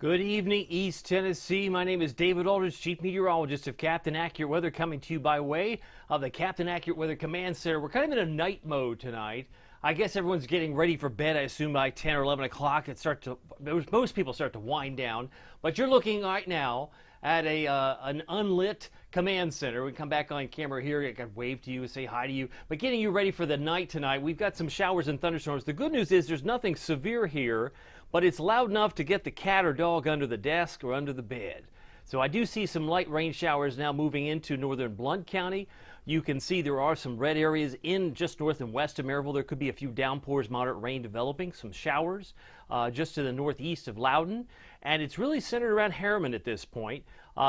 Good evening, East Tennessee. My name is David Aldridge, Chief Meteorologist of Captain Accurate Weather, coming to you by way of the Captain Accurate Weather Command Center. We're kind of in a night mode tonight. I guess everyone's getting ready for bed. I assume by 10 or 11 o'clock, most people start to wind down. But you're looking right now at an unlit command center. We come back on camera here. I can wave to you, say hi to you. But getting you ready for the night tonight, we've got some showers and thunderstorms. The good news is there's nothing severe here, but it's loud enough to get the cat or dog under the desk or under the bed. So I do see some light rain showers now moving into northern Blount County. You can see there are some red areas in just north and west of Maryville. There could be a few downpours, moderate rain developing, some showers just to the northeast of Loudon. And it's really centered around Harriman at this point.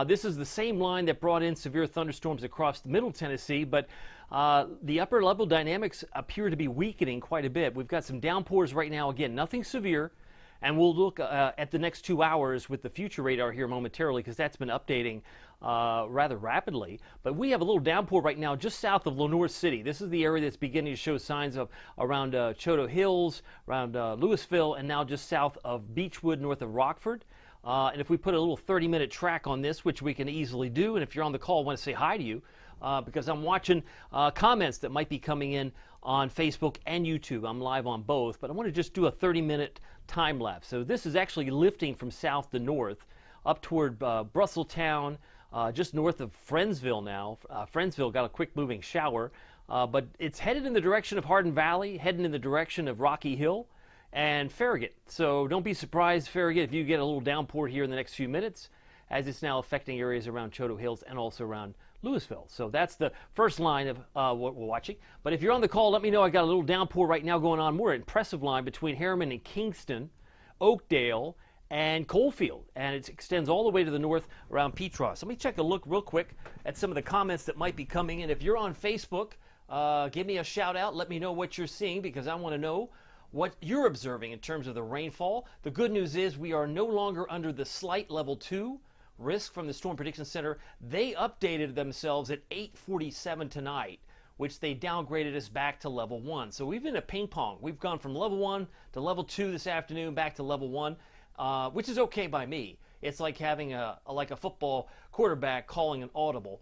This is the same line that brought in severe thunderstorms across Middle Tennessee, but the upper level dynamics appear to be weakening quite a bit. We've got some downpours right now. Again, nothing severe. And we'll look at the next 2 hours with the future radar here momentarily, because that's been updating rather rapidly. But we have a little downpour right now just south of Lenoir City. This is the area that's beginning to show signs of around Choteau Hills, around Louisville, and now just south of Beechwood, north of Rockford. And if we put a little 30-minute track on this, which we can easily do, and if you're on the call, I want to say hi to you, because I'm watching comments that might be coming in on Facebook and YouTube. I'm live on both, but I want to just do a 30-minute time lapse. So this is actually lifting from south to north up toward Brusseltown, just north of Friendsville now. Friendsville got a quick moving shower, but it's headed in the direction of Hardin Valley, heading in the direction of Rocky Hill and Farragut. So don't be surprised, Farragut, if you get a little downpour here in the next few minutes, as it's now affecting areas around Choteau Hills and also around Louisville. So that's the first line of what we're watching. But if you're on the call, let me know. I got a little downpour right now going on. More impressive line between Harriman and Kingston, Oakdale, and Coalfield. And it extends all the way to the north around Petros. Let me check a look real quick at some of the comments that might be coming in. If you're on Facebook, give me a shout out. Let me know what you're seeing, because I want to know what you're observing in terms of the rainfall. The good news is we are no longer under the slight level 2 risk from the Storm Prediction Center. They updated themselves at 8:47 tonight, which they downgraded us back to level 1. So we've been a ping pong. We've gone from level 1 to level 2 this afternoon, back to level 1, which is okay by me. It's like having a football quarterback calling an audible.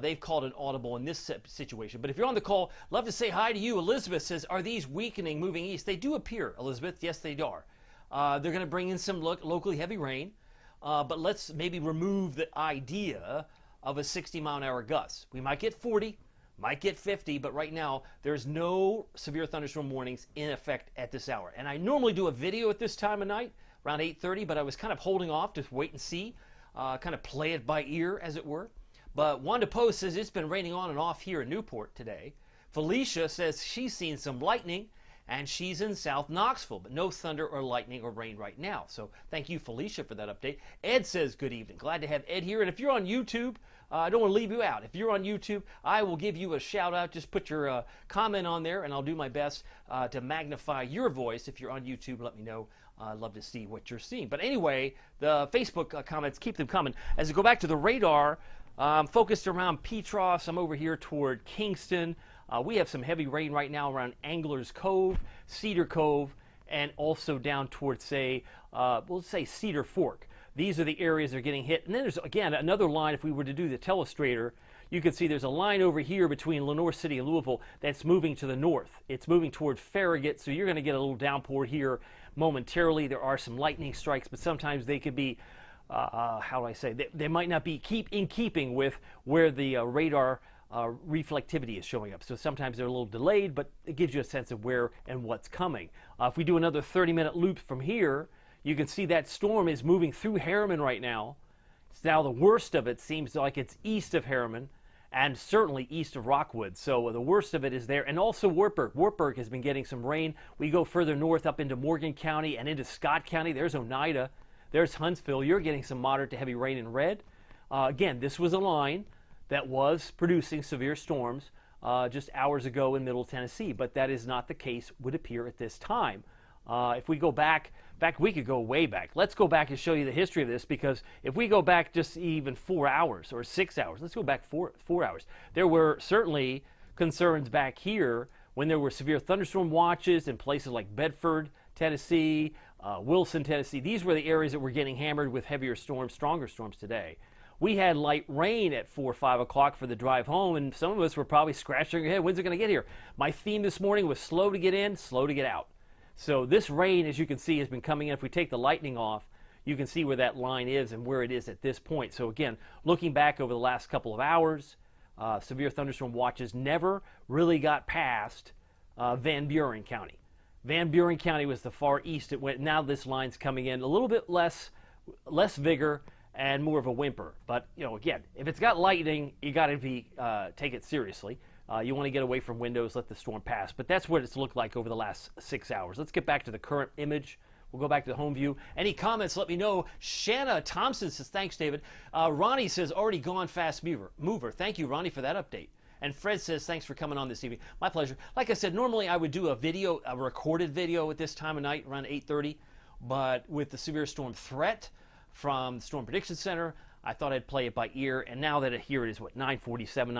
They've called an audible in this situation. But if you're on the call, love to say hi to you. Elizabeth says, are these weakening moving east? They do appear, Elizabeth. Yes, they are. They're going to bring in some locally heavy rain. But let's maybe remove the idea of a 60-mile-an-hour gust. We might get 40, might get 50, but right now there's no severe thunderstorm warnings in effect at this hour. And I normally do a video at this time of night, around 8:30, but I was kind of holding off to wait and see, kind of play it by ear, as it were. But Wanda Post says it's been raining on and off here in Newport today. Felicia says she's seen some lightning, and she's in South Knoxville, but no thunder or lightning or rain right now. So thank you, Felicia, for that update. Ed says good evening. Glad to have Ed here. And if you're on YouTube, I don't want to leave you out. If you're on YouTube, I will give you a shout out. Just put your comment on there, and I'll do my best to magnify your voice. If you're on YouTube, let me know. I'd love to see what you're seeing. But anyway, the Facebook comments, keep them coming. As I go back to the radar, focused around Petros. I'm over here toward Kingston. We have some heavy rain right now around Anglers Cove, Cedar Cove, and also down towards, we'll say Cedar Fork. These are the areas that are getting hit. And then there's, again, another line. If we were to do the telestrator, you can see there's a line over here between Lenoir City and Louisville that's moving to the north. It's moving toward Farragut, so you're going to get a little downpour here momentarily. There are some lightning strikes, but sometimes they could be, how do I say, they might not be in keeping with where the radar reflectivity is showing up. So sometimes they're a little delayed, but it gives you a sense of where and what's coming. If we do another 30-minute loop from here, you can see that storm is moving through Harriman right now. It's now the worst of it seems like it's east of Harriman and certainly east of Rockwood. So the worst of it is there. And also Wartburg. Wartburg has been getting some rain. We go further north up into Morgan County and into Scott County. There's Oneida. There's Huntsville. You're getting some moderate to heavy rain in red. Again, this was a line that was producing severe storms just hours ago in Middle Tennessee, but that is not the case, would appear at this time. If we go back, in fact, we could go way back. Let's go back and show you the history of this, because if we go back just even 4 hours or 6 hours, let's go back four hours. There were certainly concerns back here when there were severe thunderstorm watches in places like Bedford, Tennessee, Wilson, Tennessee. These were the areas that were getting hammered with heavier storms, stronger storms today. We had light rain at 4 or 5 o'clock for the drive home, and some of us were probably scratching our head. When's it going to get here? My theme this morning was slow to get in, slow to get out. So this rain, as you can see, has been coming in. If we take the lightning off, you can see where that line is and where it is at this point. So again, looking back over the last couple of hours, severe thunderstorm watches never really got past Van Buren County. Van Buren County was the far east it went. Now this line's coming in a little bit less vigor and more of a whimper. But, you know, again, if it's got lightning, you got to take it seriously. You want to get away from windows, let the storm pass. But that's what it's looked like over the last 6 hours. Let's get back to the current image. We'll go back to the home view. Any comments, let me know. Shanna Thompson says, thanks, David. Ronnie says, already gone fast mover. Thank you, Ronnie, for that update. And Fred says, thanks for coming on this evening. My pleasure. Like I said, normally I would do a recorded video at this time of night, around 8:30. But with the severe storm threat from the Storm Prediction Center, I thought I'd play it by ear. And now that here it is, 9:47,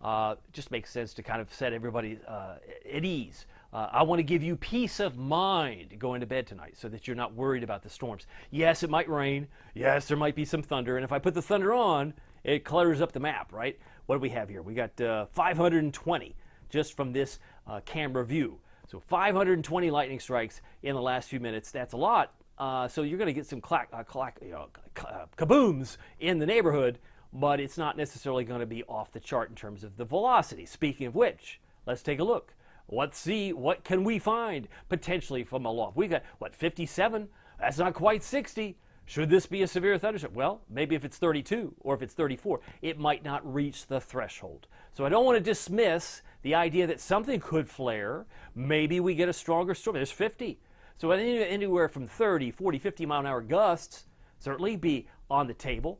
9:48, just makes sense to kind of set everybody at ease. I want to give you peace of mind going to bed tonight so that you're not worried about the storms. Yes, it might rain. Yes, there might be some thunder. And if I put the thunder on, it clutters up the map, right? What do we have here? We got 520 just from this camera view. So 520 lightning strikes in the last few minutes. That's a lot. So you're going to get some kabooms in the neighborhood, but it's not necessarily going to be off the chart in terms of the velocity. Speaking of which, let's take a look. Let's see what can we find potentially from aloft. We got, 57? That's not quite 60. Should this be a severe thunderstorm? Well, maybe if it's 32 or if it's 34, it might not reach the threshold. So I don't want to dismiss the idea that something could flare. Maybe we get a stronger storm. There's 50. So anywhere from 30, 40, 50 mile an hour gusts certainly be on the table.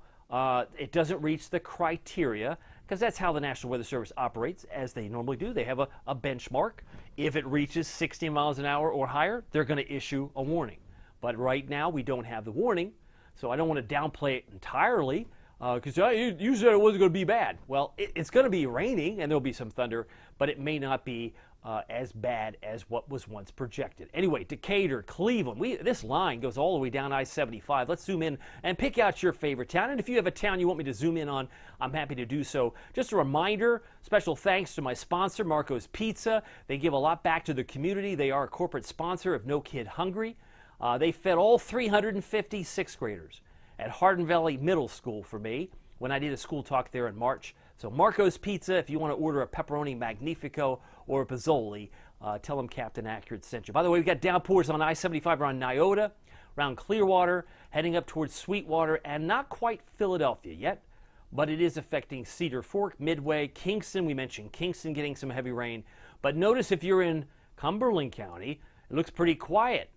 It doesn't reach the criteria because that's how the National Weather Service operates, as they normally do. They have a benchmark. If it reaches 60 miles an hour or higher, they're going to issue a warning. But right now, we don't have the warning, so I don't want to downplay it entirely because you said it wasn't going to be bad. Well, it's going to be raining, and there'll be some thunder, but it may not be as bad as what was once projected. Anyway, Decatur, Cleveland, this line goes all the way down I-75. Let's zoom in and pick out your favorite town. And if you have a town you want me to zoom in on, I'm happy to do so. Just a reminder, special thanks to my sponsor, Marco's Pizza. They give a lot back to the community. They are a corporate sponsor of No Kid Hungry. They fed all 350 sixth graders at Hardin Valley Middle School for me when I did a school talk there in March. So Marco's Pizza, if you want to order a pepperoni magnifico or a Pozzoli, tell them Captain Accurate sent you. By the way, we've got downpours on I-75 around Nyota, around Clearwater, heading up towards Sweetwater, and not quite Philadelphia yet, but it is affecting Cedar Fork, Midway, Kingston. We mentioned Kingston getting some heavy rain. But notice if you're in Cumberland County, it looks pretty quiet.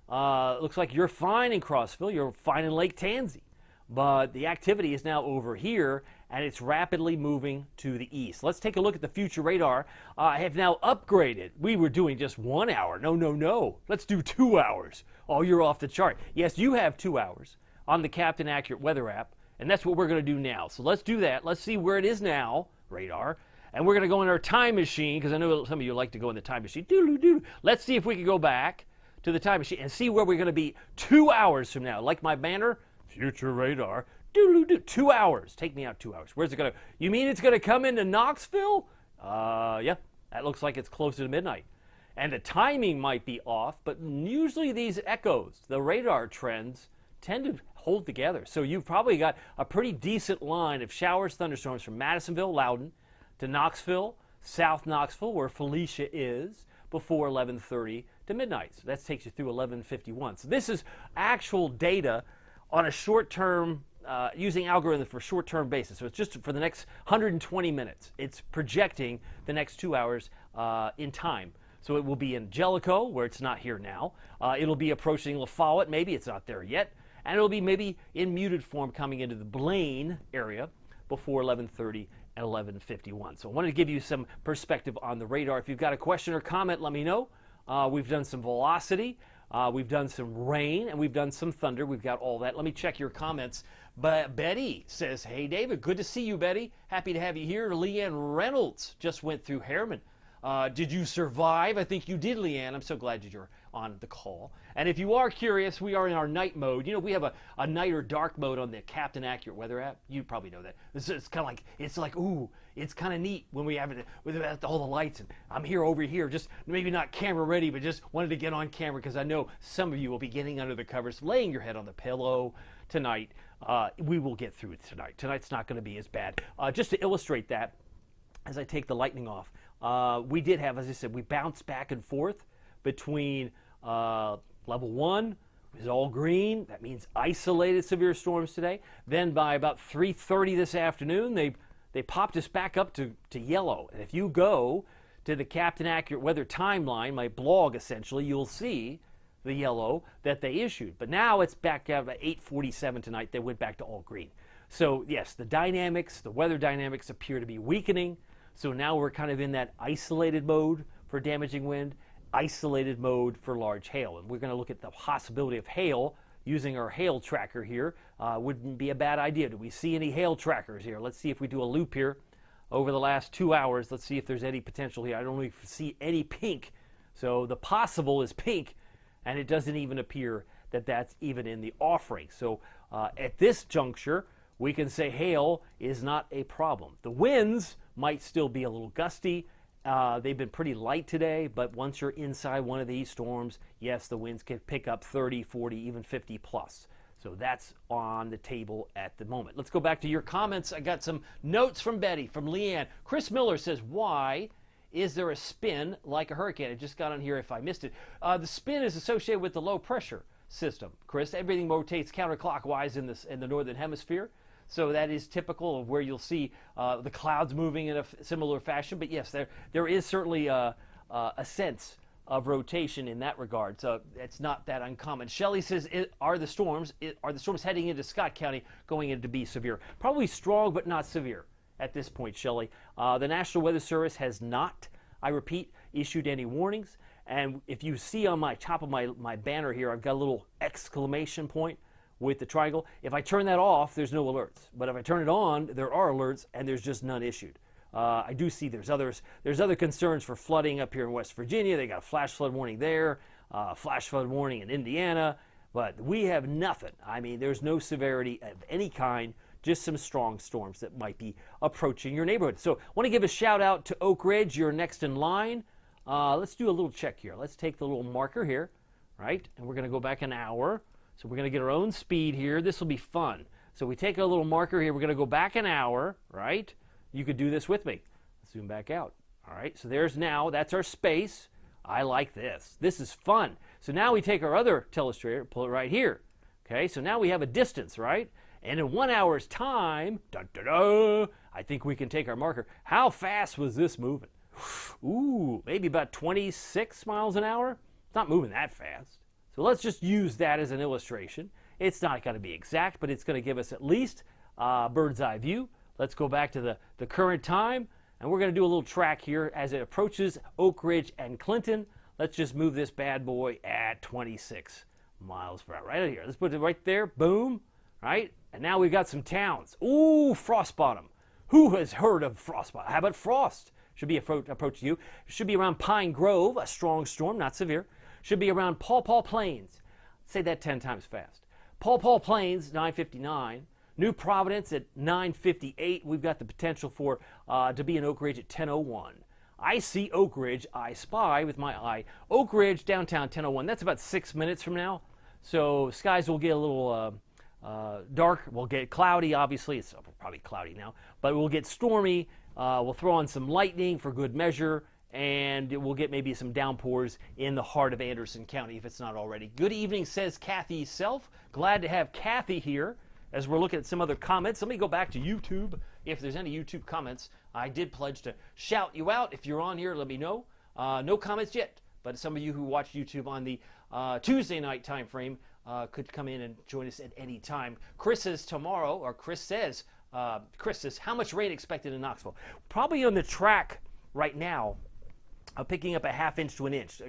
It looks like you're fine in Crossville, you're fine in Lake Tansy. But the activity is now over here, and it's rapidly moving to the east. Let's take a look at the future radar. I have now upgraded. We were doing just 1 hour. No. Let's do 2 hours. Oh, you're off the chart. Yes, you have 2 hours on the Captain Accurate weather app, and that's what we're going to do now. So let's do that. Let's see where it is now, radar. And we're going to go in our time machine, because I know some of you like to go in the time machine. Doo-doo-doo. Let's see if we can go back to the time machine and see where we're going to be 2 hours from now. Like my banner, future radar, 2 hours. Take me out 2 hours. Where's it going to? You mean it's going to come into Knoxville? Yeah, that looks like it's closer to midnight. And the timing might be off, but usually these echoes, the radar trends, tend to hold together. So you've probably got a pretty decent line of showers, thunderstorms from Madisonville, Loudon, to Knoxville, South Knoxville, where Felicia is, before 11:30 to midnight. So that takes you through 11:51. So this is actual data on a short-term, using algorithm for short-term basis. So it's just for the next 120 minutes. It's projecting the next 2 hours in time. So it will be in Jellicoe, where it's not here now. It'll be approaching La Follette. Maybe it's not there yet. And it'll be maybe in muted form coming into the Blaine area before 11:30 and 11:51. So I wanted to give you some perspective on the radar. If you've got a question or comment, let me know. We've done some velocity. We've done some rain, and we've done some thunder. We've got all that. Let me check your comments. But Betty says, hey, David, good to see you, Betty. Happy to have you here. Leanne Reynolds just went through Harriman. Did you survive? I think you did, Leanne. I'm so glad you're on the call. And if you are curious, we are in our night mode. You know, we have a night or dark mode on the Captain Accurate Weather app. You probably know that. It's kind of like, ooh, it's kind of neat when we have it with all the lights. And I'm here over here, just maybe not camera ready, but just wanted to get on camera because I know some of you will be getting under the covers, laying your head on the pillow tonight. We will get through it tonight. Tonight's not going to be as bad. Just to illustrate that, as I take the lightning off, we did have, as I said, we bounced back and forth between level 1 is all green. That means isolated severe storms today. Then by about 3:30 this afternoon, they popped us back up to yellow. And if you go to the Captain Accurate Weather timeline, my blog essentially, you'll see the yellow that they issued. But now it's back at 8:47 tonight. They went back to all green. So yes, the dynamics, the weather dynamics appear to be weakening. So now we're kind of in that isolated mode for damaging wind, isolated mode for large hail. And we're going to look at the possibility of hail using our hail tracker here. Wouldn't be a bad idea. Do we see any hail trackers here? Let's see if we do a loop here over the last 2 hours. Let's see if there's any potential here. I don't even see any pink. So the possible is pink, and it doesn't even appear that that's even in the offering. So at this juncture, we can say hail is not a problem. The winds might still be a little gusty. They've been pretty light today, but once you're inside one of these storms, yes, the winds can pick up 30, 40, even 50 plus. So that's on the table at the moment. Let's go back to your comments. I got some notes from Betty, from Leanne. Chris Miller says, why is there a spin like a hurricane? I just got on here if I missed it. The spin is associated with the low pressure system, Chris. Everything rotates counterclockwise in the northern hemisphere. So that is typical of where you'll see the clouds moving in a similar fashion. But yes, there is certainly a sense of rotation in that regard. So it's not that uncommon. Shelley says, are the storms heading into Scott County going into be severe? Probably strong, but not severe at this point, Shelley. The National Weather Service has not, I repeat, issued any warnings. And if you see on my top of my banner here, I've got a little exclamation point with the triangle. If I turn that off, there's no alerts. But if I turn it on, there are alerts, and there's just none issued. I do see there's other concerns for flooding up here in West Virginia. They got a flash flood warning there, flash flood warning in Indiana, but we have nothing. I mean, there's no severity of any kind, just some strong storms that might be approaching your neighborhood. So I want to give a shout out to Oak Ridge. You're next in line. Let's do a little check here. Let's take the little marker here, right? And we're going to go back an hour. So we're going to get our own speed here. This will be fun. So we take a little marker here. We're going to go back an hour, right? You could do this with me. Let's zoom back out. All right, so that's our space. I like this. This is fun. So now we take our other telestrator, pull it right here. Okay, so now we have a distance, right? And in 1 hour's time, I think we can take our marker. How fast was this moving? Ooh, maybe about 26 miles an hour. It's not moving that fast. So let's just use that as an illustration. It's not going to be exact, but it's going to give us at least a bird's eye view. Let's go back to the current time, and we're going to do a little track here as it approaches Oak Ridge and Clinton. Let's just move this bad boy at 26 miles per hour. Right here. Let's put it right there. Boom. Right? And now we've got some towns. Ooh, Frost Bottom. Who has heard of Frost Bottom? How about Frost? Should be approaching you. Should be around Pine Grove, a strong storm, not severe. Should be around Paw Paw Plains. Say that 10 times fast. Paw Paw Plains, 9:59. New Providence at 9:58. We've got the potential for to be in Oak Ridge at 10:01. I see Oak Ridge. I spy with my eye. Oak Ridge, downtown, 10:01. That's about 6 minutes from now. So skies will get a little dark. We'll get cloudy, obviously. It's probably cloudy now. But we'll get stormy. We'll throw on some lightning for good measure. And we'll get maybe some downpours in the heart of Anderson County if it's not already. Good evening, says Kathy Self. Glad to have Kathy here as we're looking at some other comments. Let me go back to YouTube. If there's any YouTube comments, I did pledge to shout you out. If you're on here, let me know. No comments yet, but some of you who watch YouTube on the Tuesday night time frame could come in and join us at any time. Chris says tomorrow, or Chris says, how much rain expected in Knoxville? Probably on the track right now. Picking up a ½ inch to an inch.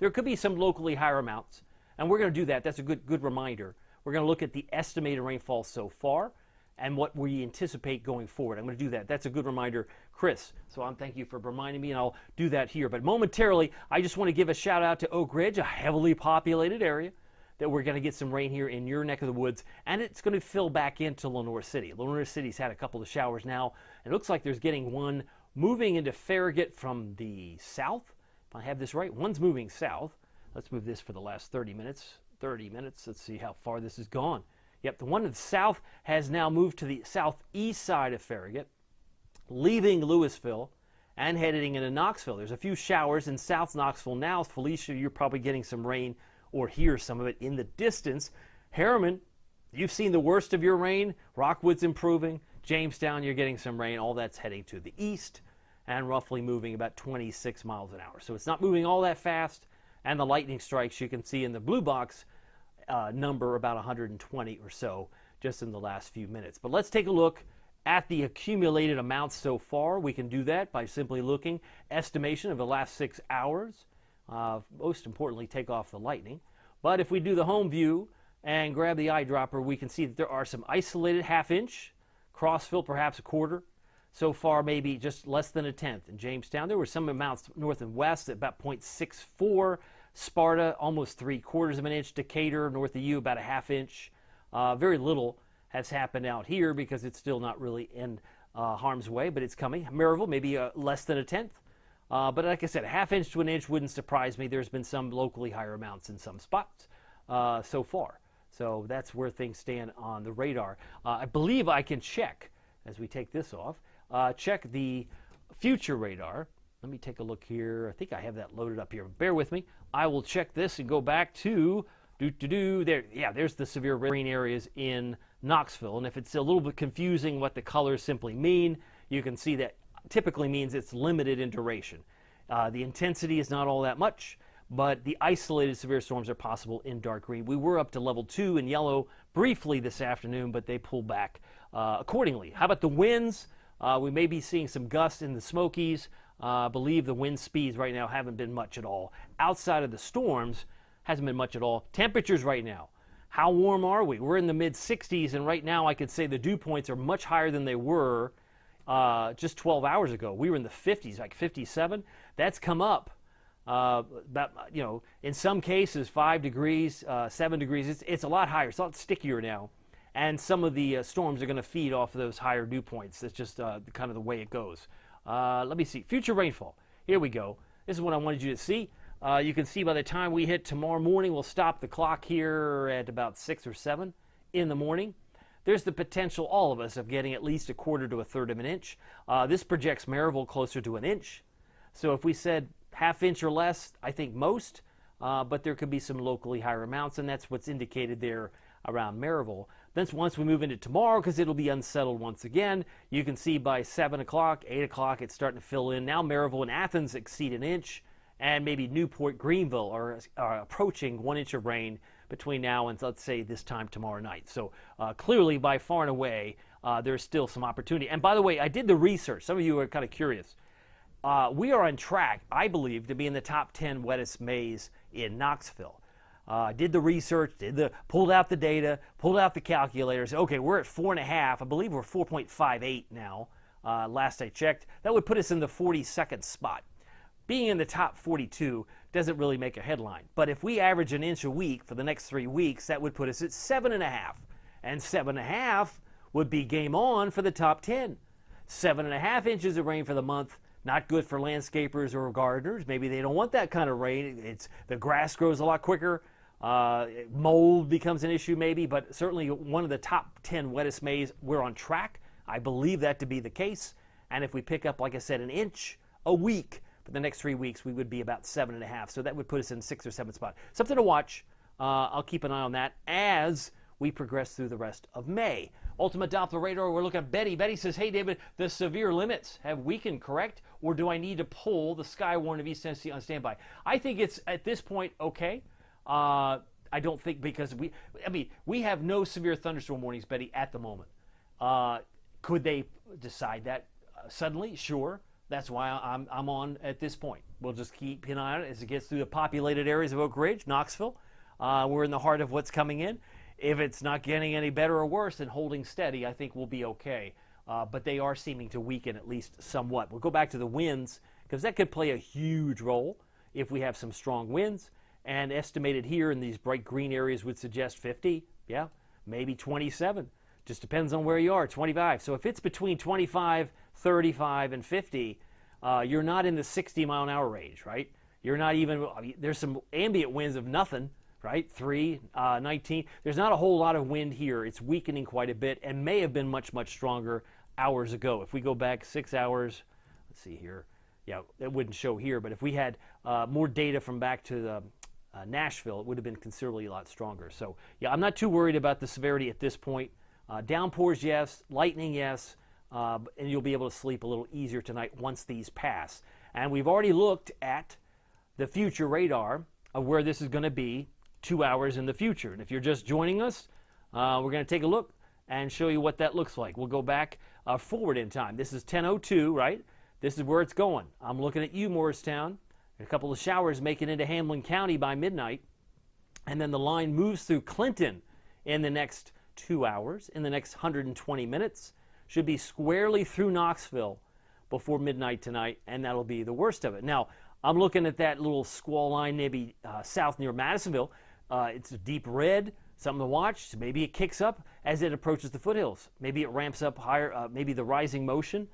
There could be some locally higher amounts, and we're going to do that. That's a good reminder. We're going to look at the estimated rainfall so far, and what we anticipate going forward. I'm going to do that. That's a good reminder, Chris. So thank you for reminding me, and I'll do that here. But momentarily, I just want to give a shout out to Oak Ridge, a heavily populated area that we're going to get some rain here in your neck of the woods, and it's going to fill back into Lenoir City. Lenoir City's had a couple of showers now, and it looks like there's getting one moving into Farragut from the south. If I have this right, one's moving south. Let's move this for the last 30 minutes. 30 minutes. Let's see how far this has gone. Yep, the one in the south has now moved to the southeast side of Farragut, leaving Louisville and heading into Knoxville. There's a few showers in South Knoxville now. Felicia, you're probably getting some rain or hear some of it in the distance. Harriman, you've seen the worst of your rain. Rockwood's improving. Jamestown, you're getting some rain. All that's heading to the east and roughly moving about 26 miles an hour. So it's not moving all that fast. And the lightning strikes you can see in the blue box number about 120 or so just in the last few minutes. But let's take a look at the accumulated amounts so far. We can do that by simply looking estimation of the last 6 hours. Most importantly, take off the lightning. But if we do the home view and grab the eyedropper, we can see that there are some isolated half-inch, Crossville perhaps a quarter. So far, maybe just less than a tenth. In Jamestown, there were some amounts north and west at about 0.64. Sparta, almost 3/4 of an inch. Decatur, north of you, about a half inch. Very little has happened out here because it's still not really in harm's way, but it's coming. Maryville, maybe less than a tenth. But like I said, a half inch to an inch wouldn't surprise me. There's been some locally higher amounts in some spots so far. So that's where things stand on the radar. I believe I can check, as we take this off, check the future radar. Let me take a look here. I think I have that loaded up here. Bear with me. I will check this and go back to there. Yeah, there's the severe rain areas in Knoxville. And if it's a little bit confusing what the colors simply mean, you can see that typically means it's limited in duration. The intensity is not all that much, but the isolated severe storms are possible in dark green. We were up to level 2 in yellow briefly this afternoon, but they pulled back accordingly. How about the winds? We may be seeing some gusts in the Smokies. I believe the wind speeds right now haven't been much at all. Outside of the storms, hasn't been much at all. Temperatures right now, how warm are we? We're in the mid-60s, and right now I could say the dew points are much higher than they were just 12 hours ago. We were in the 50s, like 57. That's come up about, in some cases 5 degrees, 7 degrees. It's a lot higher. It's a lot stickier now. And some of the storms are going to feed off of those higher dew points. That's just kind of the way it goes. Let me see. Future rainfall. Here we go. This is what I wanted you to see. You can see by the time we hit tomorrow morning, we'll stop the clock here at about 6 or 7 in the morning. There's the potential, all of us, of getting at least 1/4 to 1/3 of an inch. This projects Maryville closer to an inch. So if we said half inch or less, I think most, but there could be some locally higher amounts, and that's what's indicated there around Maryville. Then once we move into tomorrow, because it'll be unsettled once again, you can see by 7 o'clock, 8 o'clock, it's starting to fill in. Now Maryville and Athens exceed an inch, and maybe Newport, Greenville are approaching 1 inch of rain between now and, let's say, this time tomorrow night. So clearly, by far and away, there's still some opportunity. And by the way, I did the research. Some of you are kind of curious. We are on track, I believe, to be in the top 10 wettest Mays in Knoxville. Did the research, pulled out the data, pulled out the calculators. Okay, we're at 4.5. I believe we're 4.58 now. Last I checked, that would put us in the 42nd spot. Being in the top 42 doesn't really make a headline. But if we average an inch a week for the next 3 weeks, that would put us at 7.5. And 7.5 would be game on for the top 10. 7.5 inches of rain for the month. Not good for landscapers or gardeners. Maybe they don't want that kind of rain. The grass grows a lot quicker. Mold becomes an issue maybe, but certainly one of the top 10 wettest Mays. We're on track. I believe that to be the case. And if we pick up, like I said, an inch a week for the next 3 weeks, we would be about 7.5. So that would put us in 6th or 7th spot. Something to watch. I'll keep an eye on that as we progress through the rest of May. Ultimate Doppler radar, we're looking at Betty. Betty says, hey, David, the severe limits have weakened, correct? Or do I need to pull the Skywarn of East Tennessee on standby? I think it's, at this point, okay. I don't think, because we have no severe thunderstorm warnings, Betty, at the moment. Could they decide that suddenly? Sure. That's why I'm on at this point. We'll just keep an eye on it as it gets through the populated areas of Oak Ridge, Knoxville. We're in the heart of what's coming in. if it's not getting any better or worse and holding steady, I think we'll be okay. But they are seeming to weaken at least somewhat. We'll go back to the winds because that could play a huge role if we have some strong winds. And estimated here in these bright green areas would suggest 50, yeah, maybe 27. Just depends on where you are, 25. So if it's between 25, 35, and 50, you're not in the 60-mile-an-hour range, right? You're not even, I mean, there's some ambient winds of nothing, right? 3, 19. There's not a whole lot of wind here. It's weakening quite a bit and may have been much, much stronger hours ago. If we go back 6 hours, let's see here. Yeah, it wouldn't show here, but if we had more data from back to the Nashville, it would have been considerably a lot stronger. So, yeah, I'm not too worried about the severity at this point. Downpours, yes. Lightning, yes. And you'll be able to sleep a little easier tonight once these pass. And we've already looked at the future radar of where this is going to be 2 hours in the future. And if you're just joining us, we're going to take a look and show you what that looks like. We'll go back forward in time. This is 10:02, right? This is where it's going. I'm looking at you, Morristown. A couple of showers making into Hamlin County by midnight. And then the line moves through Clinton in the next 2 hours, in the next 120 minutes. Should be squarely through Knoxville before midnight tonight, and that'll be the worst of it. Now, I'm looking at that little squall line maybe south near Madisonville. It's a deep red, something to watch. Maybe it kicks up as it approaches the foothills. Maybe it ramps up higher. Maybe the rising motion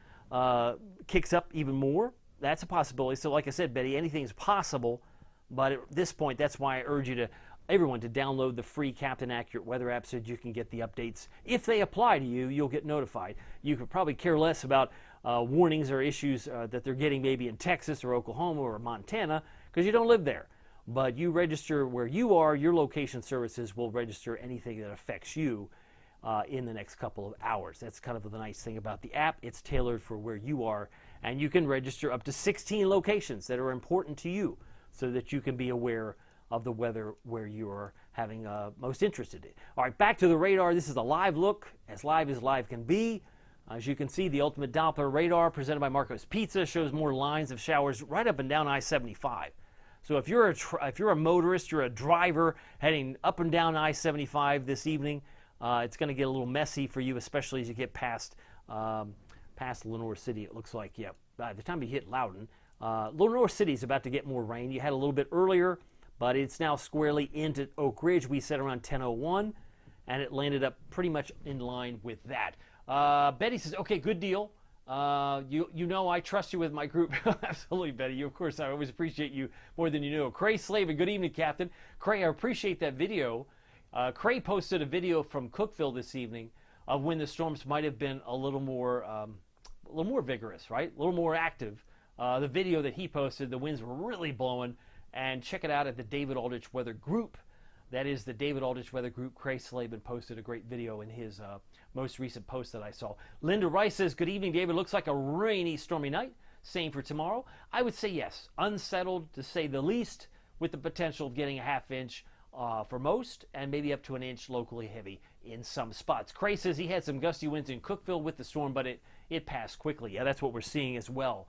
kicks up even more. That's a possibility. So like I said, Betty, anything's possible. But at this point, that's why I urge everyone to download the free Captain Accurate weather app so that you can get the updates. If they apply to you, you'll get notified. You could probably care less about warnings or issues that they're getting maybe in Texas or Oklahoma or Montana because you don't live there. But you register where you are, your location services will register anything that affects you in the next couple of hours. That's kind of the nice thing about the app. It's tailored for where you are, and you can register up to 16 locations that are important to you so that you can be aware of the weather where you are having most interested in. All right, back to the radar. This is a live look, as live can be. As you can see, the Ultimate Doppler radar presented by Marco's Pizza shows more lines of showers right up and down I-75. So if you're a motorist, you're a driver heading up and down I-75 this evening, it's going to get a little messy for you, especially as you get past Lenoir City. It looks like, yeah, by the time you hit Loudon, Lenoir City is about to get more rain. You had a little bit earlier, but it's now squarely into Oak Ridge. We said around 10:01, and it landed up pretty much in line with that. Betty says, okay, good deal. You know I trust you with my group. Absolutely, Betty. Of course, I always appreciate you more than you know. Cray Slavin, good evening, Captain. Cray, I appreciate that video. Cray posted a video from Cookeville this evening of when the storms might have been a little more vigorous, right? A little more active. The video that he posted, the winds were really blowing. And check it out at the David Aldrich Weather Group. That is the David Aldrich Weather Group. Cray Slavin posted a great video in his most recent post that I saw. Linda Rice says, good evening, David. Looks like a rainy, stormy night. Same for tomorrow. I would say yes. Unsettled, to say the least, with the potential of getting a half-inch for most, and maybe up to an inch locally heavy in some spots. Cray says he had some gusty winds in Cookeville with the storm, but it passed quickly. Yeah, that's what we're seeing as well.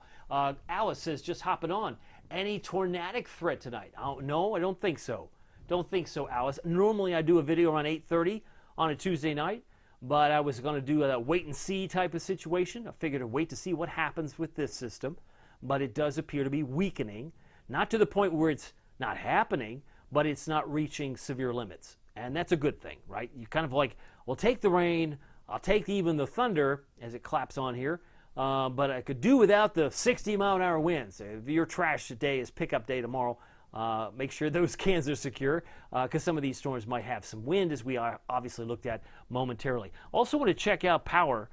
Alice says, just hopping on. Any tornadic threat tonight? No, I don't think so. Don't think so, Alice. Normally I do a video around 8:30 on a Tuesday night, but I was going to do a wait and see type of situation. I figured to wait to see what happens with this system, but it does appear to be weakening, not to the point where it's not happening, but it's not reaching severe limits. And that's a good thing, right? You kind of like, well, take the rain, I'll take even the thunder as it claps on here, but I could do without the 60-mile-an-hour winds. If your trash today is pickup day tomorrow, make sure those cans are secure because some of these storms might have some wind, as we obviously looked at momentarily. Also want to check out power,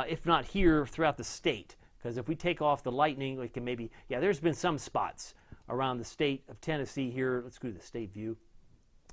if not here, throughout the state, because if we take off the lightning, we can maybe, yeah, there's been some spots around the state of Tennessee here. Let's go to the state view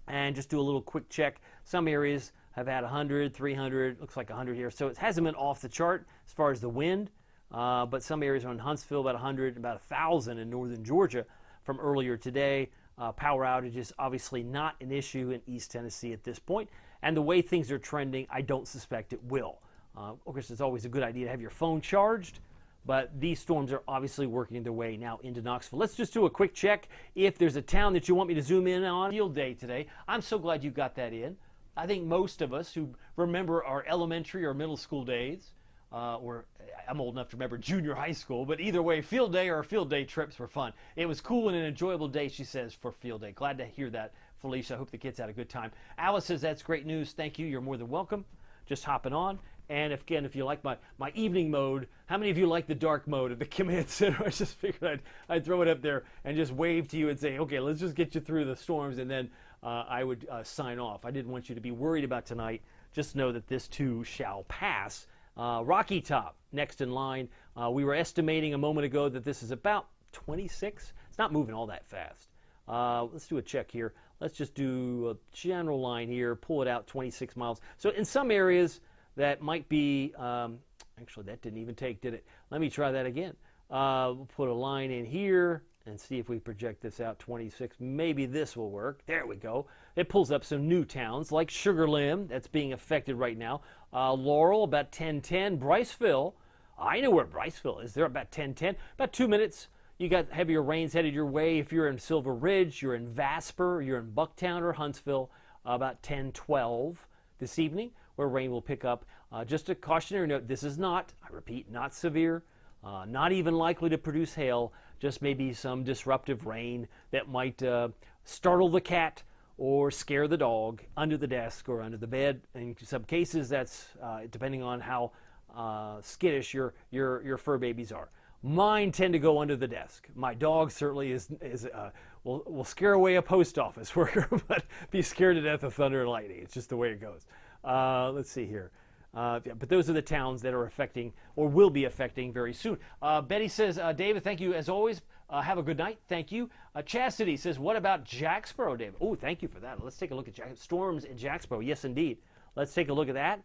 and just do a little quick check. Some areas have had 100, 300, looks like 100 here. So it hasn't been off the chart as far as the wind, but some areas are in Huntsville, about 100, about 1,000 in northern Georgia from earlier today. Power outages, obviously not an issue in East Tennessee at this point. And the way things are trending, I don't suspect it will. Of course, it's always a good idea to have your phone charged, but these storms are obviously working their way now into Knoxville. Let's just do a quick check. If there's a town that you want me to zoom in on, field day today. I'm so glad you got that in. I think most of us who remember our elementary or middle school days, or I'm old enough to remember junior high school, but either way, field day or field day trips were fun. It was cool and an enjoyable day, she says, for field day. Glad to hear that, Felicia. I hope the kids had a good time. Alice says, that's great news. Thank you. You're more than welcome. Just hopping on. And if you like my evening mode, how many of you like the dark mode of the command center? I just figured I'd throw it up there and just wave to you and say, okay, let's just get you through the storms, and then I would sign off. I didn't want you to be worried about tonight. Just know that this too shall pass. Rocky Top, next in line. We were estimating a moment ago that this is about 26. It's not moving all that fast. Let's do a check here. Let's just do a general line here, pull it out 26 miles. So in some areas, that might be, actually that didn't even take, did it? Let me try that again. We'll put a line in here and see if we project this out 26. Maybe this will work. There we go. It pulls up some new towns like Sugar Limb, that's being affected right now. Laurel, about 10:10. Bryceville, I know where Bryceville is. They're about 10:10. About 2 minutes. You got heavier rains headed your way. If you're in Silver Ridge, you're in Vasper, you're in Bucktown or Huntsville, about 10:12 this evening, where rain will pick up. Just a cautionary note, this is not, I repeat, not severe, not even likely to produce hail, just maybe some disruptive rain that might startle the cat or scare the dog under the desk or under the bed. In some cases, that's depending on how skittish your fur babies are. Mine tend to go under the desk. My dog certainly will scare away a post office worker, but be scared to death of thunder and lightning. It's just the way it goes. Let's see here. But those are the towns that are affecting or will be affecting very soon. Betty says, David, thank you as always. Have a good night. Thank you. Chastity says, what about Jacksboro, David? Oh, thank you for that. Let's take a look at storms in Jacksboro. Yes, indeed. Let's take a look at that.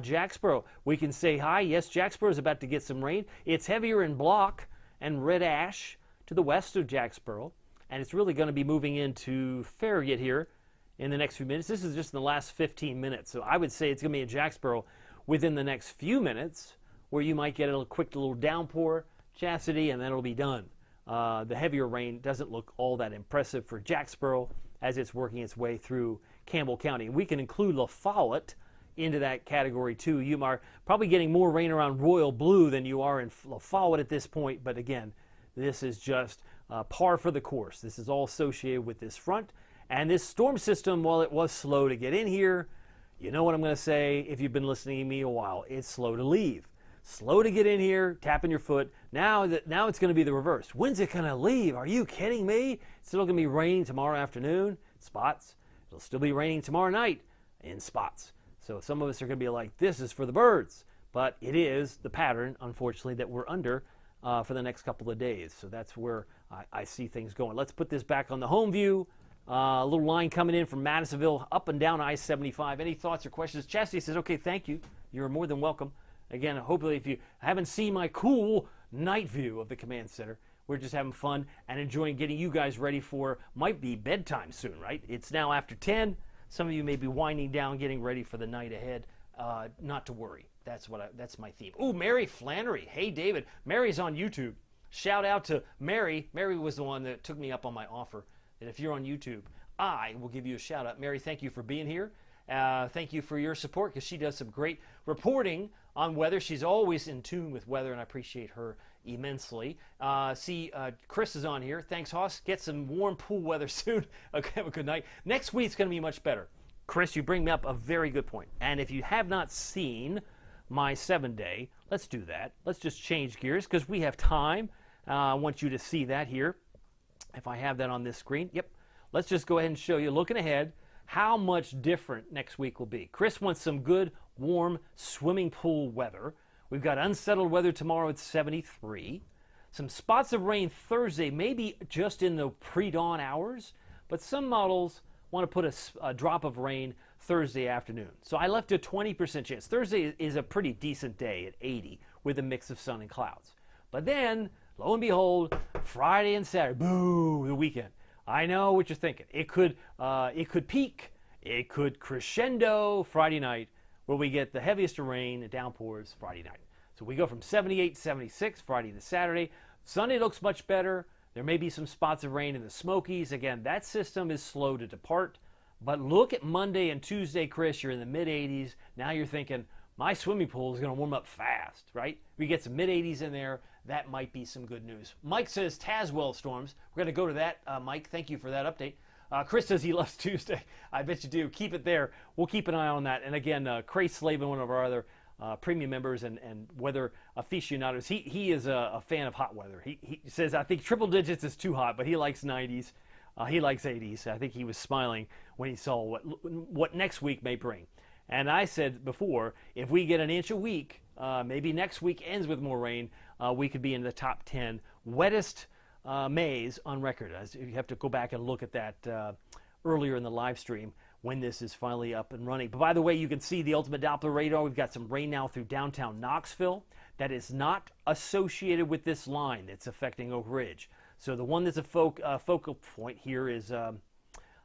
Jacksboro, we can say hi. Yes, Jacksboro is about to get some rain. It's heavier in Block and Red Ash to the west of Jacksboro, and it's really going to be moving into Farragut here in the next few minutes. This is just in the last 15 minutes, so I would say it's going to be in Jacksboro within the next few minutes, where you might get a quick little downpour, Chastity, and then it'll be done. The heavier rain doesn't look all that impressive for Jacksboro as it's working its way through Campbell County. We can include La Follette into that category too. You are probably getting more rain around Royal Blue than you are in La Follette at this point, but again, this is just par for the course. This is all associated with this front, and this storm system, while it was slow to get in here, you know what I'm going to say if you've been listening to me a while, it's slow to leave. Slow to get in here, tapping your foot. Now it's going to be the reverse. When's it going to leave? Are you kidding me? It's still going to be raining tomorrow afternoon, spots. It'll still be raining tomorrow night in spots. So some of us are going to be like, this is for the birds. But it is the pattern, unfortunately, that we're under for the next couple of days. So that's where I see things going. Let's put this back on the home view. A little line coming in from Madisonville up and down I-75. Any thoughts or questions? Chastity says, okay, thank you. You're more than welcome. Again, hopefully if you haven't seen my cool night view of the command center, we're just having fun and enjoying getting you guys ready for, might be bedtime soon, right? It's now after 10. Some of you may be winding down, getting ready for the night ahead. Not to worry. That's my theme. Ooh, Mary Flannery. Hey, David. Mary's on YouTube. Shout out to Mary. Mary was the one that took me up on my offer. And if you're on YouTube, I will give you a shout out. Mary, thank you for being here. Thank you for your support, because she does some great reporting on weather. She's always in tune with weather, and I appreciate her immensely. Chris is on here. Thanks, Hoss. Get some warm pool weather soon. Okay, have a good night. Next week's going to be much better. Chris, you bring me up a very good point. And if you have not seen my 7-day, let's do that. Let's just change gears because we have time. I want you to see that here. If I have that on this screen. Yep. Let's just go ahead and show you, looking ahead, how much different next week will be. Chris wants some good, warm swimming pool weather. We've got unsettled weather tomorrow at 73. Some spots of rain Thursday, maybe just in the pre-dawn hours, but some models want to put a drop of rain Thursday afternoon. So I left a 20% chance. Thursday is a pretty decent day at 80 with a mix of sun and clouds. But then, lo and behold, Friday and Saturday, boo, the weekend. I know what you're thinking. It could peak, it could crescendo Friday night, where we get the heaviest of rain and downpours Friday night. So we go from 78 to 76 Friday to Saturday. Sunday looks much better. There may be some spots of rain in the Smokies. Again, that system is slow to depart. But look at Monday and Tuesday, Chris. You're in the mid 80s. Now you're thinking, my swimming pool is going to warm up fast, right? We get some mid 80s in there. That might be some good news. Mike says Tazewell storms. We're going to go to that, Mike. Thank you for that update. Chris says he loves Tuesday. I bet you do. Keep it there. We'll keep an eye on that. And again, Cray Slavin, one of our other premium members and weather aficionados, he is a fan of hot weather. He says, I think triple digits is too hot, but he likes 90s. He likes 80s. I think he was smiling when he saw what next week may bring. And I said before, if we get an inch a week, maybe next week ends with more rain, we could be in the top 10 wettest Mays on record. You have to go back and look at that earlier in the live stream when this is finally up and running. But by the way, you can see the Ultimate Doppler radar. We've got some rain now through downtown Knoxville. That is not associated with this line that's affecting Oak Ridge. So the one that's a focal point here is,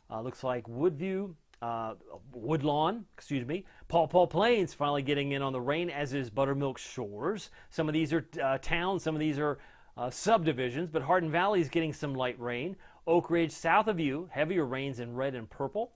looks like Woodlawn, Paw Paw Plains finally getting in on the rain, as is Buttermilk Shores. Some of these are towns, some of these are subdivisions, but Hardin Valley is getting some light rain. Oak Ridge, south of you, heavier rains in red and purple.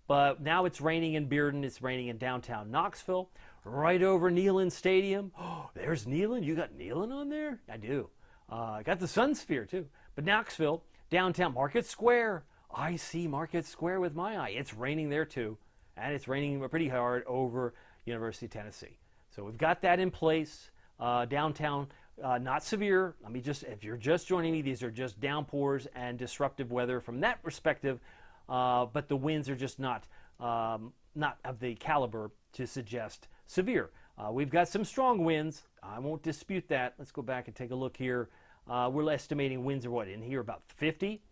But now it's raining in Bearden, it's raining in downtown Knoxville. Right over Neyland Stadium. Oh, there's Neyland. You got Neyland on there? I do. I got the Sun Sphere too. But Knoxville, downtown Market Square. I see Market Square with my eye. It's raining there too. And it's raining pretty hard over University of Tennessee. So we've got that in place. Downtown, not severe. Let me just, if you're just joining me, these are just downpours and disruptive weather from that perspective. But the winds are just not of the caliber to suggest severe. We've got some strong winds. I won't dispute that. Let's go back and take a look here. We're estimating winds are what in here about 50,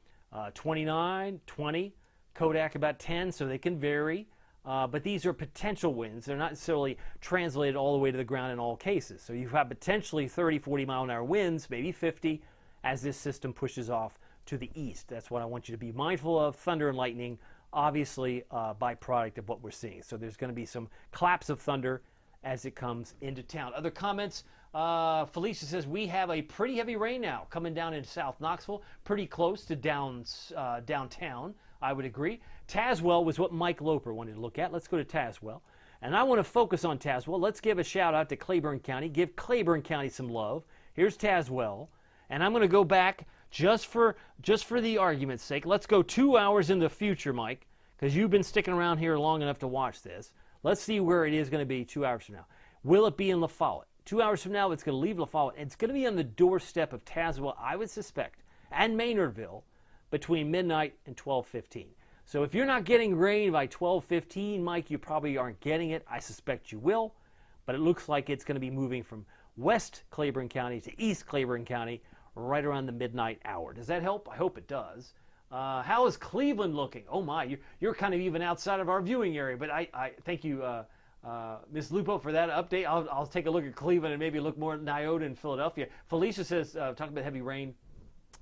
29, 20, Kodak about 10, so they can vary. But these are potential winds. They're not necessarily translated all the way to the ground in all cases. So you have potentially 30, 40 mile an hour winds, maybe 50, as this system pushes off to the east. That's what I want you to be mindful of. Thunder and lightning, obviously a byproduct of what we're seeing. So there's going to be some claps of thunder as it comes into town. Other comments? Felicia says, we have a pretty heavy rain now coming down in South Knoxville, pretty close to downtown. I would agree. Tazewell was what Mike Loper wanted to look at. Let's go to Tazewell. And I want to focus on Tazewell. Let's give a shout out to Claiborne County. Give Claiborne County some love. Here's Tazewell. And I'm going to go back just for the argument's sake. Let's go 2 hours in the future, Mike, because you've been sticking around here long enough to watch this. Let's see where it is going to be 2 hours from now. Will it be in La Follette? 2 hours from now, it's going to leave La Follette. It's going to be on the doorstep of Tazewell, I would suspect, and Maynardville between midnight and 12:15. So if you're not getting rain by 12:15, Mike, you probably aren't getting it. I suspect you will. But it looks like it's going to be moving from West Claiborne County to East Claiborne County right around the midnight hour. Does that help? I hope it does. How is Cleveland looking? Oh my, you're kind of even outside of our viewing area. But I thank you, Ms. Lupo, for that update. I'll take a look at Cleveland and maybe look more at Nyota and Philadelphia. Felicia says, talking about heavy rain,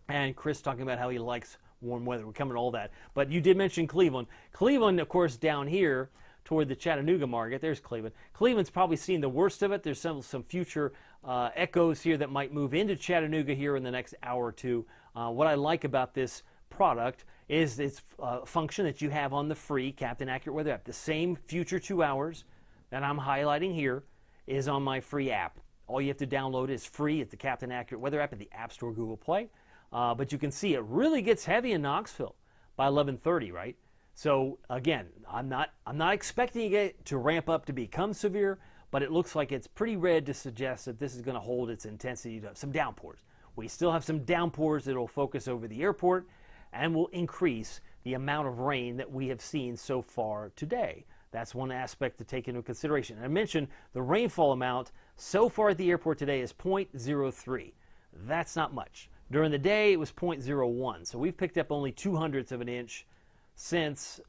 and Chris talking about how he likes warm weather. We're coming to all that. But you did mention Cleveland. Cleveland, of course, down here toward the Chattanooga market. There's Cleveland. Cleveland's probably seen the worst of it. There's some future echoes here that might move into Chattanooga here in the next hour or two. What I like about this product is its function that you have on the free Captain Accurate Weather app. The same future 2 hours that I'm highlighting here is on my free app. All you have to download is free. It's the Captain Accurate Weather app at the App Store, Google Play. But you can see it really gets heavy in Knoxville by 11:30, right? So again, I'm not expecting it to ramp up to become severe, but it looks like it's pretty red to suggest that this is going to hold its intensity to some downpours. We still have some downpours that will focus over the airport and will increase the amount of rain that we have seen so far today. That's one aspect to take into consideration. And I mentioned the rainfall amount so far at the airport today is 0.03. That's not much. During the day, it was 0.01. So we've picked up only 0.02 of an inch since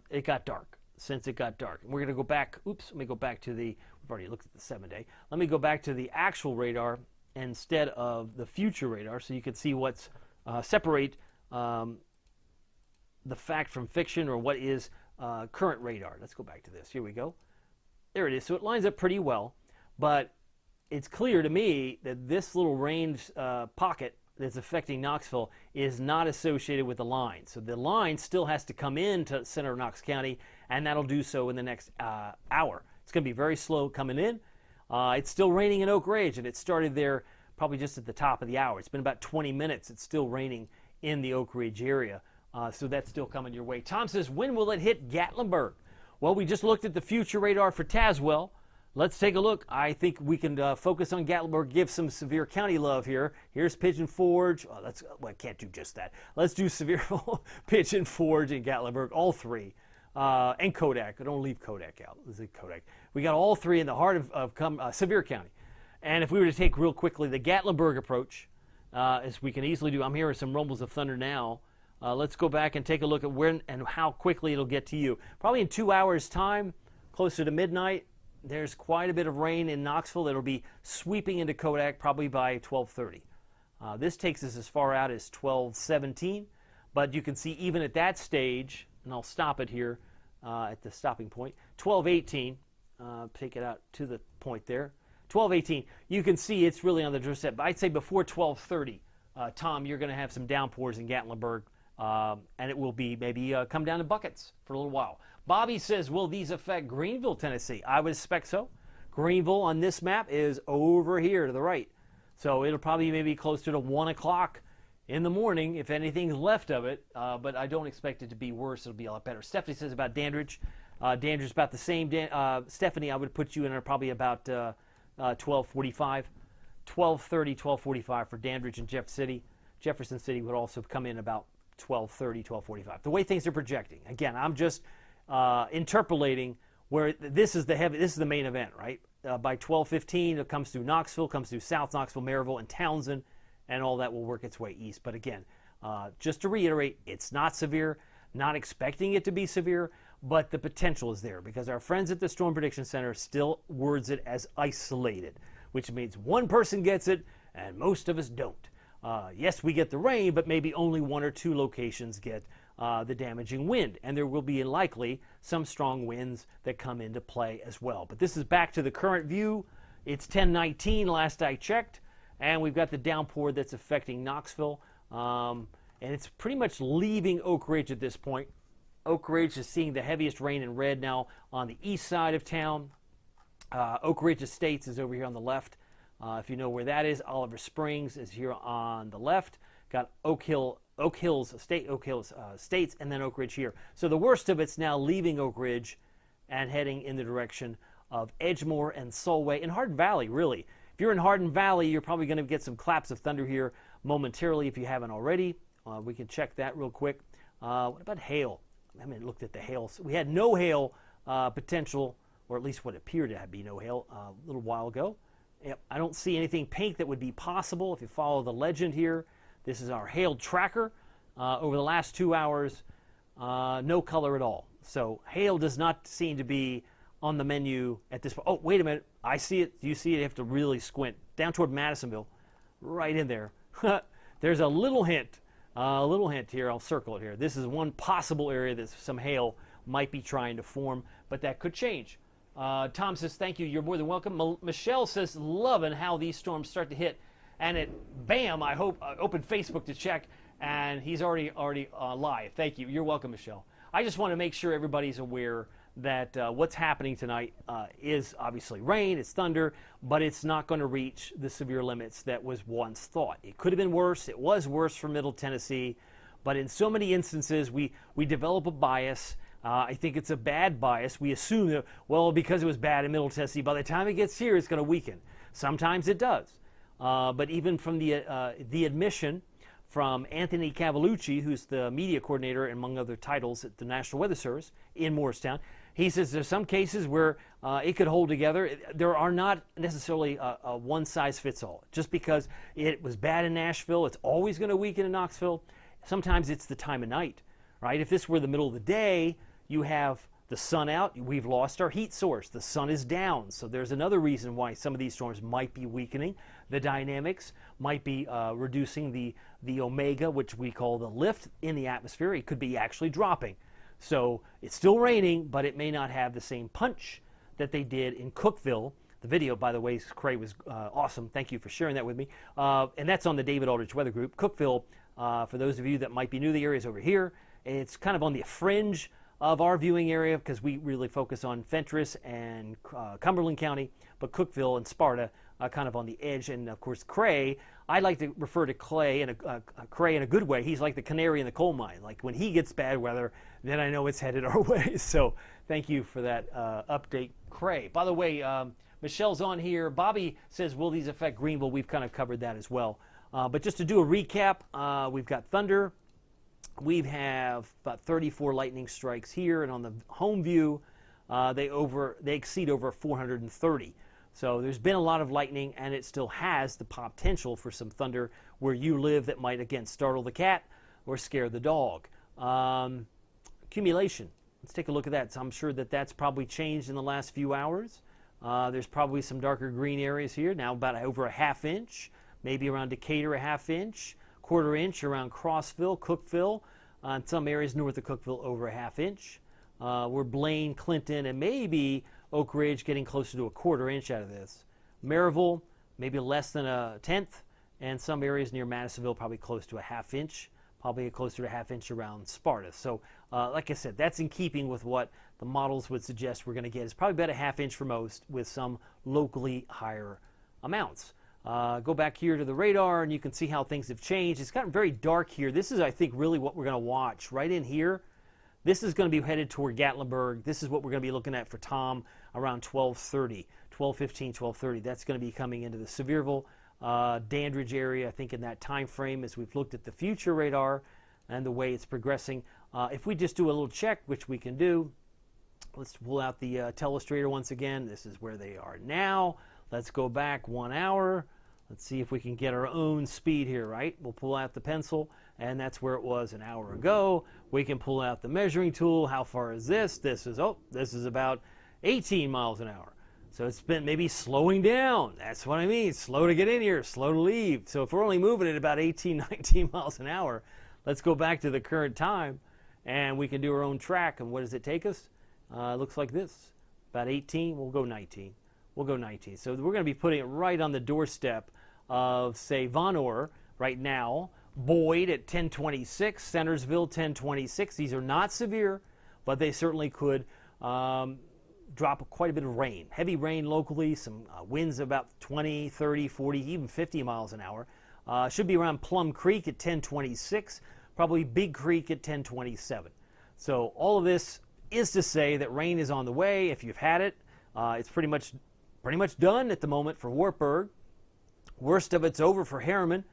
it got dark. And we're going to go back. Oops, let me go back to we've already looked at the 7-day. Let me go back to the actual radar instead of the future radar so you can see what's separate the fact from fiction, or what is current radar. Let's go back to this. Here we go. There it is. So it lines up pretty well, but it's clear to me that this little rain pocket that's affecting Knoxville is not associated with the line. So the line still has to come into center of Knox County, and that'll do so in the next hour. It's going to be very slow coming in. It's still raining in Oak Ridge, and it started there probably just at the top of the hour. It's been about 20 minutes. It's still raining in the Oak Ridge area. So that's still coming your way. Tom says, when will it hit Gatlinburg? Well, we just looked at the future radar for Tazewell. Let's take a look. I think we can focus on Gatlinburg, give some Sevier County love here. Here's Pigeon Forge. Oh, well, I can't do just that. Let's do Sevier, Pigeon Forge, and Gatlinburg, all three. And Kodak. Don't leave Kodak out. Let's say Kodak. We got all three in the heart of Sevier County. And if we were to take real quickly the Gatlinburg approach, as we can easily do, I'm hearing some rumbles of thunder now. Let's go back and take a look at when and how quickly it'll get to you. Probably in 2 hours' time, closer to midnight, there's quite a bit of rain in Knoxville that'll be sweeping into Kodak probably by 12:30. This takes us as far out as 12:17, but you can see even at that stage, and I'll stop it here at the stopping point, 12:18, take it out to the point there, 12:18, you can see it's really on the doorstep. But I'd say before 12:30, Tom, you're going to have some downpours in Gatlinburg, and it will be maybe come down in buckets for a little while. Bobby says, will these affect Greenville, Tennessee? I would expect so. Greenville on this map is over here to the right. So it'll probably maybe closer to 1 o'clock in the morning, if anything's left of it. But I don't expect it to be worse. It'll be a lot better. Stephanie says about Dandridge. Dandridge about the same. Stephanie, I would put you in probably about 12:45. 12:30, 12:45 for Dandridge and Jefferson City would also come in about 12:30, 12:45. The way things are projecting. Again, I'm just interpolating where this is the main event, right? By 12:15, it comes through Knoxville, comes through South Knoxville, Maryville, and Townsend, and all that will work its way east. But again, just to reiterate, it's not severe, not expecting it to be severe, but the potential is there because our friends at the Storm Prediction Center still words it as isolated, which means one person gets it and most of us don't. Yes, we get the rain, but maybe only 1 or 2 locations get the damaging wind, and there will be likely some strong winds that come into play as well. But this is back to the current view. It's 10:19 last I checked, and we've got the downpour that's affecting Knoxville, and it's pretty much leaving Oak Ridge at this point. Oak Ridge is seeing the heaviest rain in red now on the east side of town. Oak Ridge Estates is over here on the left. If you know where that is, Oliver Springs is here on the left. Got Oak Hills Estates, and then Oak Ridge here. So the worst of it's now leaving Oak Ridge and heading in the direction of Edgemoor and Solway and Hardin Valley, really. If you're in Hardin Valley, you're probably going to get some claps of thunder here momentarily if you haven't already. We can check that real quick. What about hail? I haven't looked at the hail. We had no hail potential, or at least what appeared to be no hail a little while ago. Yep, I don't see anything pink that would be possible if you follow the legend here. This is our hail tracker. Over the last 2 hours, no color at all. So hail does not seem to be on the menu at this point. Oh, wait a minute. I see it. Do you see it? You have to really squint. Down toward Madisonville. Right in there. There's a little hint. A little hint here. I'll circle it here. This is one possible area that some hail might be trying to form, but that could change. Tom says, thank you. You're more than welcome. Michelle says, loving how these storms start to hit. And bam, I hope, opened Facebook to check, and he's already live. Thank you. You're welcome, Michelle. I just want to make sure everybody's aware that what's happening tonight is obviously rain, it's thunder, but it's not going to reach the severe limits that was once thought. It could have been worse. It was worse for Middle Tennessee, but in so many instances, we develop a bias. I think it's a bad bias. We assume that, well, because it was bad in Middle Tennessee, by the time it gets here, it's going to weaken. Sometimes it does. But even from the admission from Anthony Cavalucci, who's the media coordinator, among other titles at the National Weather Service in Morristown, he says there's some cases where it could hold together. There are not necessarily a one-size-fits-all. Just because it was bad in Nashville, it's always going to weaken in Knoxville. Sometimes it's the time of night, right? If this were the middle of the day, you have the sun out. We've lost our heat source. The sun is down. So there's another reason why some of these storms might be weakening. The dynamics might be reducing the omega, which we call the lift in the atmosphere. It could be actually dropping. So it's still raining, but it may not have the same punch that they did in Cookeville The video, by the way, Cray, was awesome. Thank you for sharing that with me. And that's on the David Aldrich Weather Group. Cookeville, for those of you that might be new, the area is over here. It's kind of on the fringe of our viewing area because we really focus on Fentress and Cumberland County, but Cookeville and Sparta kind of on the edge. And of course, Cray, I like to refer to Cray in a good way. He's like the canary in the coal mine. Like when he gets bad weather, then I know it's headed our way. So thank you for that update, Cray. By the way, Michelle's on here. Bobby says, will these affect Greenville? We've kind of covered that as well. But just to do a recap, we've got thunder. We have about 34 lightning strikes here, and on the home view, they exceed over 430. So there's been a lot of lightning, and it still has the potential for some thunder where you live that might, again, startle the cat or scare the dog. Accumulation. Let's take a look at that. So I'm sure that that's probably changed in the last few hours. There's probably some darker green areas here, now about over a ½ inch, maybe around Decatur a ½ inch, quarter inch around Crossville, Cookeville, in some areas north of Cookeville over a ½ inch. We're Blaine, Clinton, and maybe Oak Ridge getting closer to a quarter inch out of this. Maryville, maybe less than a tenth, and some areas near Madisonville probably close to a ½ inch, probably closer to a ½ inch around Sparta. So like I said, that's in keeping with what the models would suggest we're going to get. It's probably about a ½ inch for most with some locally higher amounts. Go back here to the radar and you can see how things have changed. It's gotten very dark here. This is, I think, really what we're going to watch right in here. This is going to be headed toward Gatlinburg. This is what we're going to be looking at for Tom around 12:30, 12:15, 12:30. That's going to be coming into the Sevierville, Dandridge area, I think, in that time frame as we've looked at the future radar and the way it's progressing. If we just do a little check, which we can do, let's pull out the telestrator once again. This is where they are now. Let's go back 1 hour. Let's see if we can get our own speed here, right? We'll pull out the pencil, and that's where it was an hour ago. We can pull out the measuring tool. How far is this? This is about 18 miles an hour. So it's been maybe slowing down. That's what I mean. Slow to get in here, slow to leave. So if we're only moving at about 18, 19 miles an hour, let's go back to the current time, and we can do our own track. And what does it take us? It looks like this. About 18. We'll go 19. We'll go 19. So we're going to be putting it right on the doorstep of, say, Vonore right now. Boyd at 1026, Centersville 1026. These are not severe, but they certainly could drop quite a bit of rain. Heavy rain locally, some winds about 20, 30, 40, even 50 miles an hour. Should be around Plum Creek at 1026, probably Big Creek at 1027. So all of this is to say that rain is on the way. If you've had it, it's pretty much done at the moment for Wartburg. Worst of it's over for Harriman,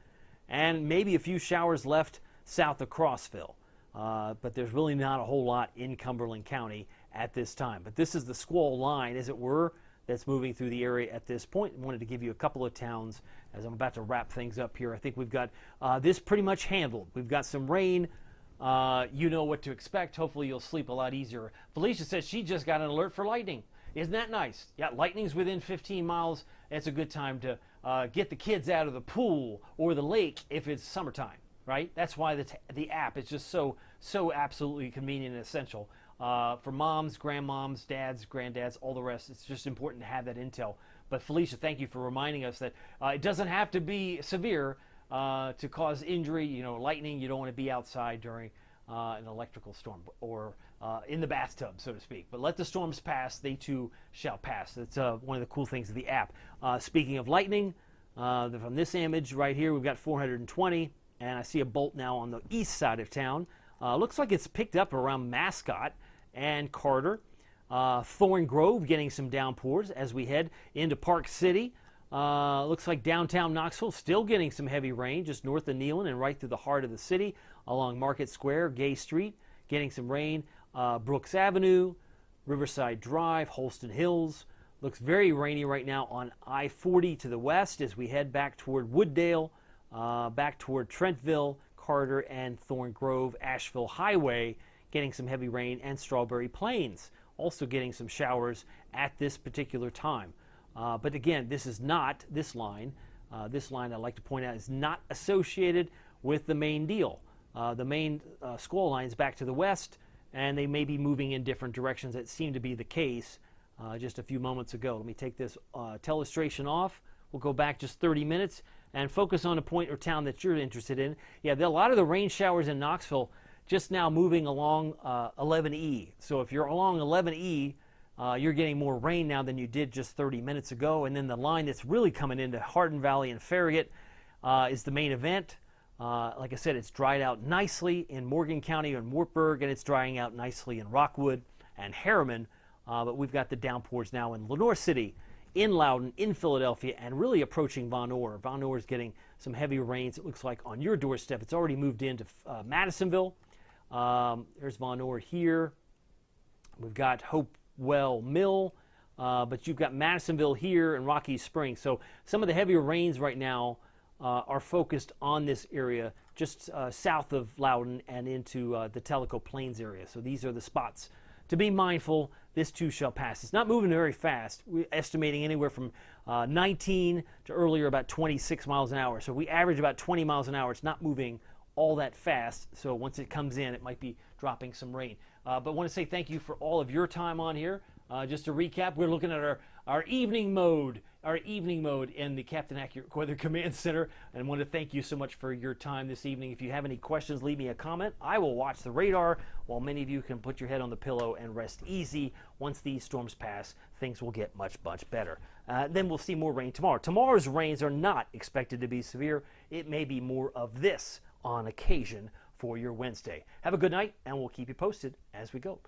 and maybe a few showers left south of Crossville. But there's really not a whole lot in Cumberland County at this time. But this is the squall line, as it were, that's moving through the area at this point. I wanted to give you a couple of towns as I'm about to wrap things up here. I think we've got this pretty much handled. We've got some rain. You know what to expect. Hopefully you'll sleep a lot easier. Felicia says she just got an alert for lightning. Isn't that nice? Yeah, lightning's within 15 miles. It's a good time to get the kids out of the pool or the lake if it's summertime, right? That's why the app is just so absolutely convenient and essential for moms, grandmoms, dads, granddads, all the rest. It's just important to have that intel. But Felicia, thank you for reminding us that it doesn't have to be severe to cause injury. You know, lightning, you don't want to be outside during an electrical storm or in the bathtub, so to speak. But let the storms pass, they too shall pass. That's one of the cool things of the app. Speaking of lightning, from this image right here, we've got 420, and I see a bolt now on the east side of town. Looks like it's picked up around Mascot and Carter. Thorn Grove getting some downpours as we head into Park City. Looks like downtown Knoxville still getting some heavy rain just north of Neyland and right through the heart of the city along Market Square, Gay Street, getting some rain. Brooks Avenue, Riverside Drive, Holston Hills. Looks very rainy right now on I-40 to the west as we head back toward Wooddale, back toward Trentville, Carter, and Thorn Grove. Asheville Highway getting some heavy rain, and Strawberry Plains also getting some showers at this particular time. But again, this is not this line. This line, I'd like to point out, is not associated with the main deal. The main squall line is back to the west, and they may be moving in different directions. That seemed to be the case just a few moments ago. Let me take this telestration off. We'll go back just 30 minutes and focus on a point or town that you're interested in. Yeah, a lot of the rain showers in Knoxville just now moving along 11E. So if you're along 11E, you're getting more rain now than you did just 30 minutes ago. And then the line that's really coming into Hardin Valley and Farragut is the main event. Like I said, it's dried out nicely in Morgan County and Wartburg, and it's drying out nicely in Rockwood and Harriman. But we've got the downpours now in Lenoir City, in Loudoun, in Philadelphia, and really approaching Von Orr. Von Orr is getting some heavy rains, it looks like, on your doorstep. It's already moved into Madisonville. There's Von Orr here. We've got Hopewell Mill, but you've got Madisonville here and Rocky Springs. So some of the heavier rains right now are focused on this area just south of Loudoun and into the Tellico Plains area. So these are the spots to be mindful. This too shall pass. It's not moving very fast. We're estimating anywhere from 19 to earlier about 26 miles an hour. So we average about 20 miles an hour. It's not moving all that fast. So once it comes in, it might be dropping some rain. But I want to say thank you for all of your time on here. Just to recap, we're looking at our evening mode in the Captain Accurate Weather Command Center, and I want to thank you so much for your time this evening. If you have any questions, leave me a comment. I will watch the radar while many of you can put your head on the pillow and rest easy. Once these storms pass, things will get much, much better. Then we'll see more rain tomorrow. Tomorrow's rains are not expected to be severe. It may be more of this on occasion for your Wednesday. Have a good night, and we'll keep you posted as we go.